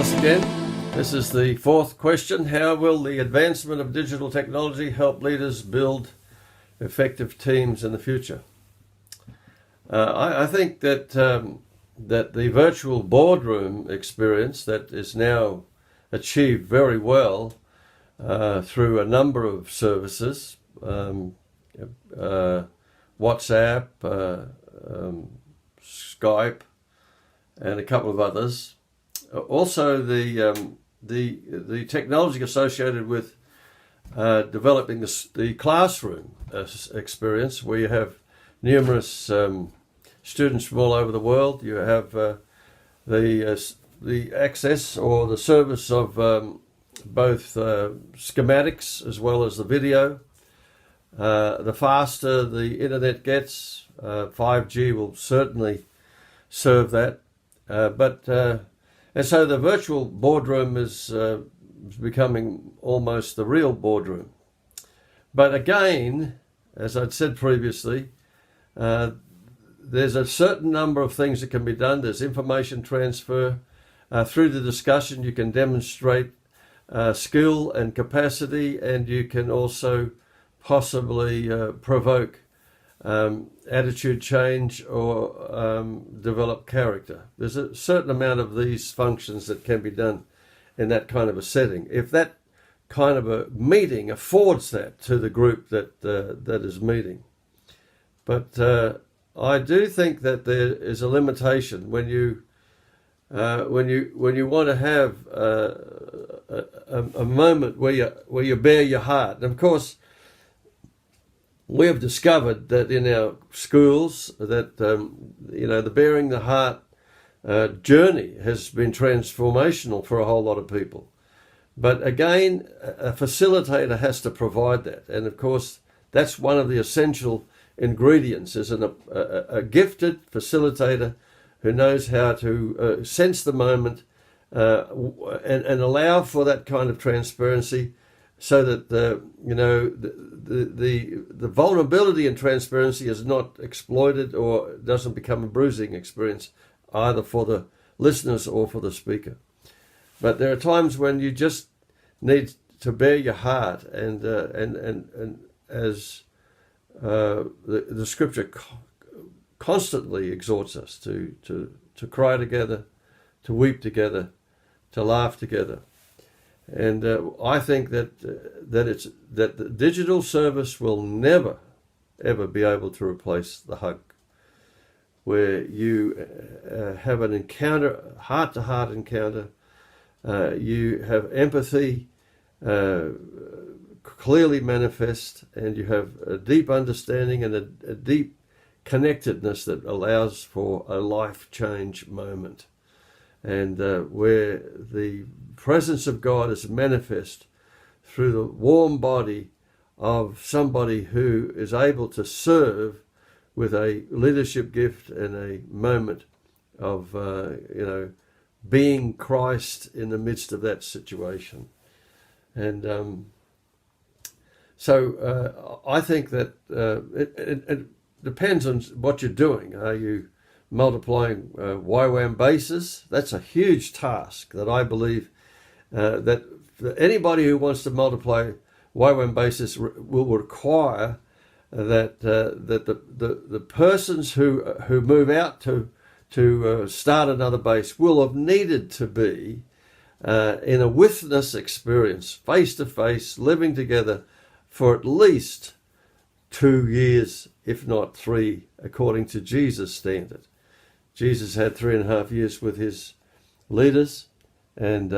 Hallas again. This is the fourth question. How will the advancement of digital technology help leaders build effective teams in the future? I think that that the virtual boardroom experience that is now achieved very well through a number of services, WhatsApp, Skype, and a couple of others. Also, the technology associated with developing the classroom experience, where you have numerous students from all over the world. You have the access or the service of both schematics as well as the video. The faster the internet gets, 5G will certainly serve that. And so the virtual boardroom is becoming almost the real boardroom. But again, as I'd said previously, there's a certain number of things that can be done. There's information transfer. Through the discussion, you can demonstrate skill and capacity, and you can also possibly provoke attitude change or develop character. There's a certain amount of these functions that can be done in that kind of a setting. If that kind of a meeting affords that to the group that is meeting. But I do think that there is a limitation when you want to have a moment where you bare your heart. And of course, we have discovered that in our schools that the bearing the heart journey has been transformational for a whole lot of people. But again, a facilitator has to provide that, and of course, that's one of the essential ingredients: is a gifted facilitator who knows how to sense the moment and allow for that kind of transparency, so that the vulnerability and transparency is not exploited or doesn't become a bruising experience either for the listeners or for the speaker. But there are times when you just need to bare your heart, and as the scripture constantly exhorts us to cry together, to weep together, to laugh together. And I think that the digital service will never, ever be able to replace the hug, where you have an encounter, heart-to-heart encounter. You have empathy clearly manifest, and you have a deep understanding and a deep connectedness that allows for a life change moment. And where the presence of God is manifest through the warm body of somebody who is able to serve with a leadership gift and a moment of, being Christ in the midst of that situation. And so I think that it depends on what you're doing. Are you multiplying YWAM bases? That's a huge task that I believe that anybody who wants to multiply YWAM bases will require that the persons who move out to start another base will have needed to be in a witness experience, face to face, living together for at least 2 years, if not 3, according to Jesus' standard. Jesus had 3.5 years with his leaders, and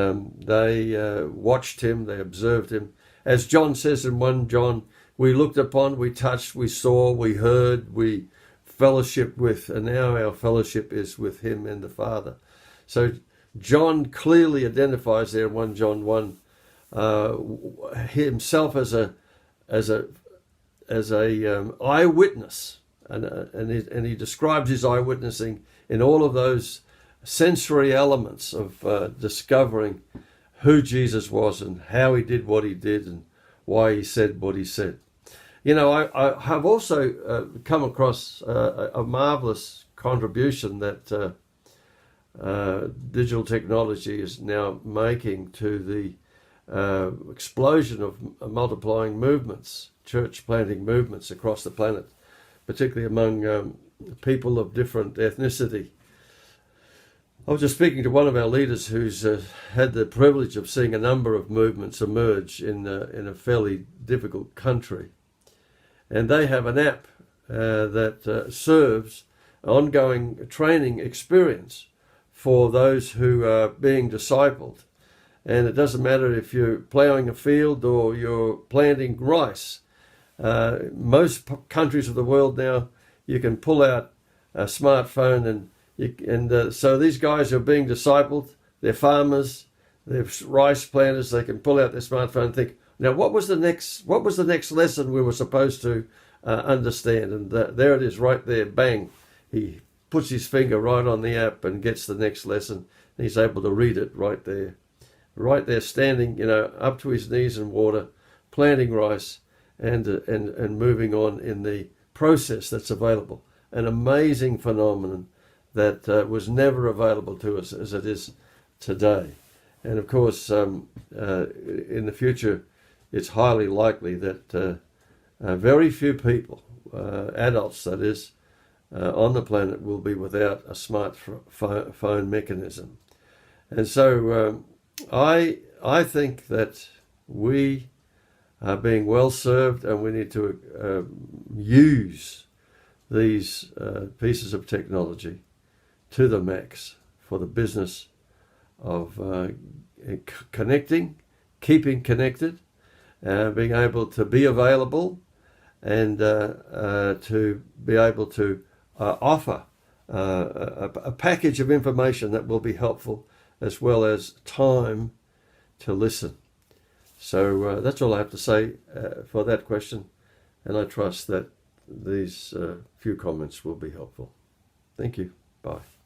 they watched him, they observed him. As John says in 1 John, we looked upon, we touched, we saw, we heard, we fellowship with, and now our fellowship is with him and the Father. So John clearly identifies there in 1 John 1 himself as a eyewitness, and he describes his eyewitnessing in all of those sensory elements of discovering who Jesus was and how he did what he did and why he said what he said. I have also come across a marvelous contribution that digital technology is now making to the explosion of multiplying movements, church planting movements across the planet, particularly among people of different ethnicity. I was just speaking to one of our leaders who's had the privilege of seeing a number of movements emerge in a fairly difficult country. And they have an app that serves ongoing training experience for those who are being discipled. And it doesn't matter if you're ploughing a field or you're planting rice. Most countries of the world now, you can pull out a smartphone so these guys are being discipled. They're farmers, they're rice planters. They can pull out their smartphone and think, now what was the next lesson we were supposed to understand? And there it is, right there. Bang! He puts his finger right on the app and gets the next lesson. And he's able to read it right there, standing, up to his knees in water, planting rice, and moving on in the process that's available. An amazing phenomenon that was never available to us as it is today. And of course, in the future, it's highly likely that very few people, adults that is, on the planet will be without a smartphone mechanism. And so I think that we are being well served, and we need to use these pieces of technology to the max for the business of connecting, keeping connected, being able to be available, and to be able to offer a package of information that will be helpful, as well as time to listen. So that's all I have to say for that question, and I trust that these few comments will be helpful. Thank you. Bye.